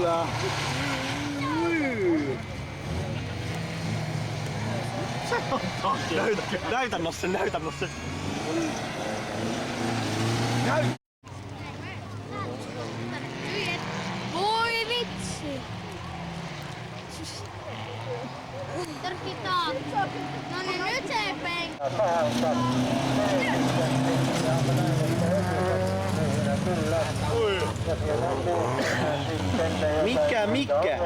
Kyllä. Näytä Nosse. Voi vitsi! Tarvitaan. No niin, nyt se penkki. Mikä?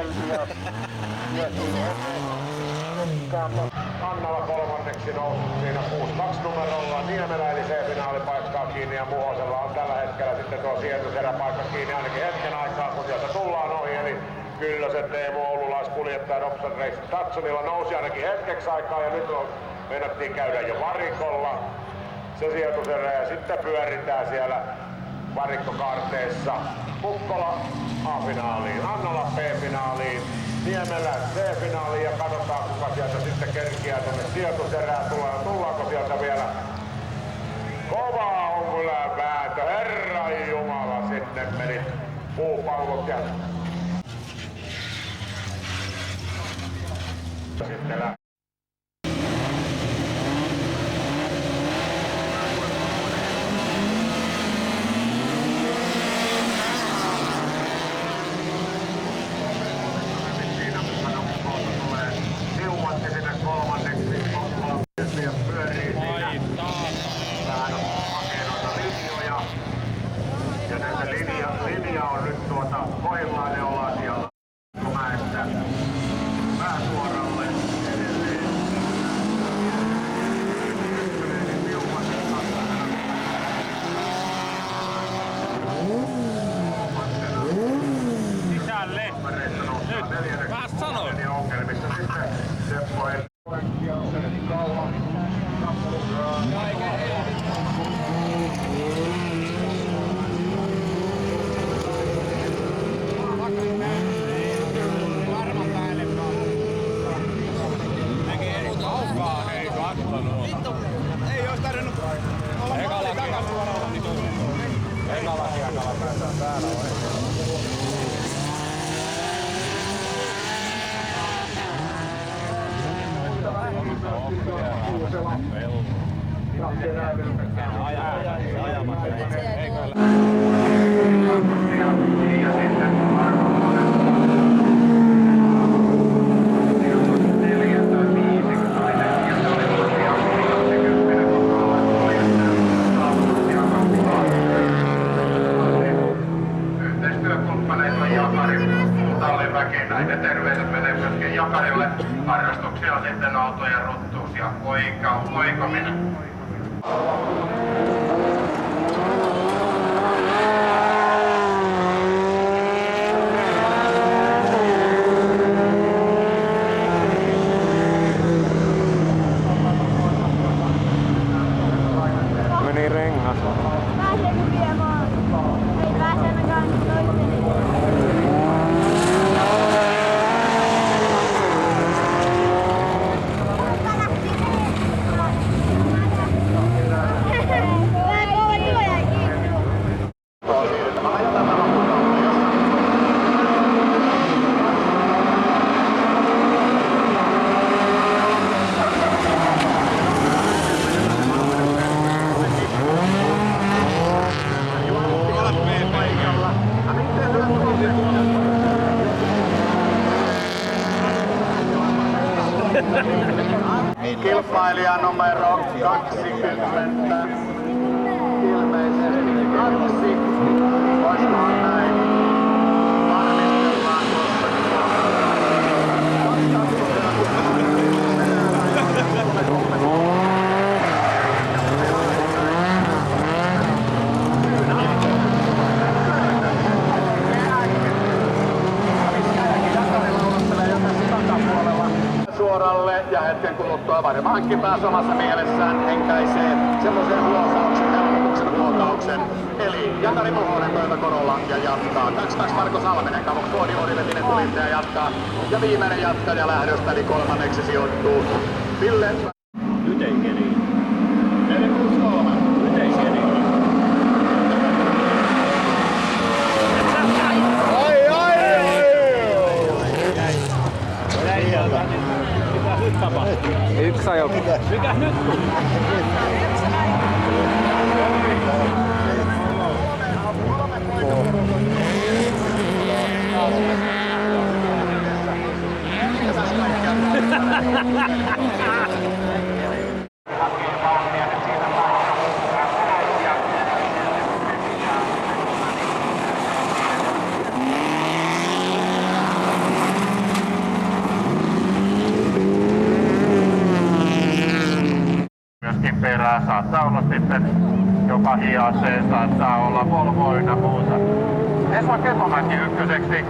Annalla kolmanneksi noussut siinä 6-2 numerolla Niemelä eli C-finaalipaikkaa kiinni ja Muhosella on tällä hetkellä sitten tuo sijoituseräpaikka kiinni ainakin hetken aikaa kun sieltä tullaan ohi eli Kyllösen Teemu oululaiskuljettaja Robson Reis Tatsonilla nousi ainakin hetkeksi aikaa ja nyt meinattiin käydä jo varikolla se sijoituserä ja sitten pyöritään siellä varikkokaarteessa Kukkola A-finaaliin, Annola B-finaaliin, Niemelä C-finaaliin ja katsotaan kuka sieltä sitten kerkiää tuonne sijoituserään. Tullaanko sieltä vielä? Kova on kyllä vääntö, Herran Jumala, sinne meni puupallot ja sitten lähtee. Linja on nyt kohdillaan ja ollaan siellä mäestä pääsuoralle edelleen. Sisälle! Nyt! Mä sanon! Ongelmissa sitten Seppo Ei ois tarvinnut olla maali takasuoralla, niin ekalla päästään täällä näitä terveiset menee myöskin Jakarille. Harrastuksia sitten autojen ruttuus ja oikominen. Meni rengas. Pääseekö viemään? Ei pääse ainakaan toiseen. Kilpailija numero 20. Ilmeisesti 2. Olisikohan näin? Varmistellaan suoralle ja hetken kuluttua varmaankin taas omassa mielessään henkäisee semmoisen huokauksen, helpotuksen huokauksen. Eli Jakari Muhonen, Toivo Korola ja jatkaa. 2-2 Marko Salminen, Kavok Koodi, Orivetinen kuljettaja jatkaa. Ja viimeinen jatkaja lähdöstä, eli kolmanneksi sijoittuu Ville. Nyt ei keli. 463. Nyt ei keli. Ai! joku. Mikä nyt tuli? Myöskin perää saattaa olla sitten jopa hiaseen, saattaa olla Volvo ynnä muuta. Esa Ketomäki ykköseksi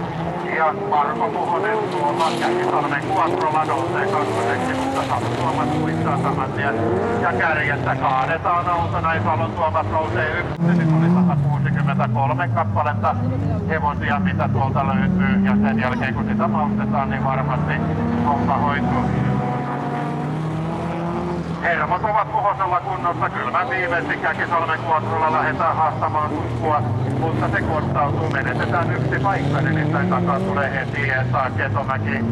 ja Marko Puhonen tuolla Käkisalmen Quattrolla nousee kakkoseksi, mutta Salo Tuomas kuittaa saman tien. Ja kärjessä kaadetaan autona, ja Salon Tuomas nousee ykköseksi. Nyt oli 163 kappaletta hevosia, mitä tuolta löytyy. Ja sen jälkeen kun sitä maustetaan, niin varmasti homma hoituu. Hermot ovat Puhosella kunnossa. Kylmän viimeisesti Käkisalmen Quattrolla lähdetään haastamaan tukkua, mutta se kostautuu. Menetetään yksi paikka, nimittäin takaa tulee heti Esa Ketomäki,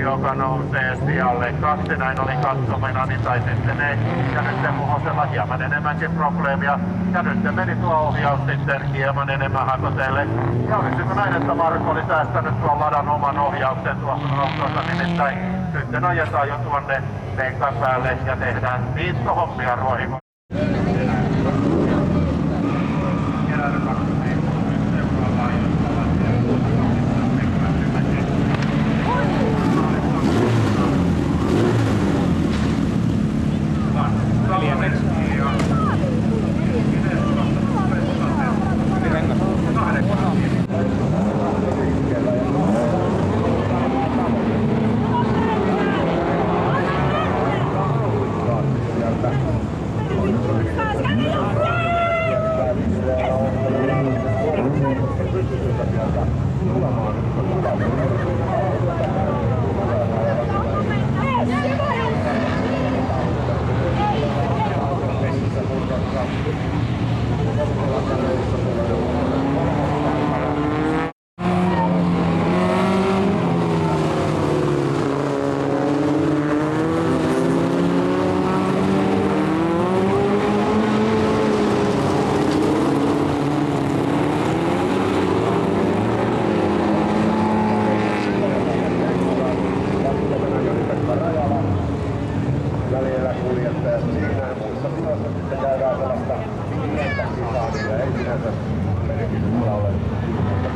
joka nousee sijalle 2. Näin oli katsomena, niin tai sitten ei. Ja nyt se Puhosella hieman enemmänkin probleemia. Ja nyt se meni tuo ohjaus sitten hieman enemmän Hakoteelle. Ja olisiko näin, että Marko oli säästänyt tuon ladan oman ohjauksen tuohon autonsa, nimittäin sitten ajetaan jo tuonne penkan päälle ja tehdään viittohommia Ruohikolla. Välillä kuljettajat siinä ja muissa tiloissa sitten käydään sellaista pientä kisaa, niillä ei sinänsä merkitystä ole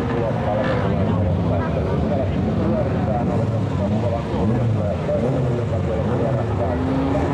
tulospalveluilla ja sellaista. Täällä sitten pyöritään, oletan Kokkolan kuljettajat, joka siellä pyörähtää kyllä.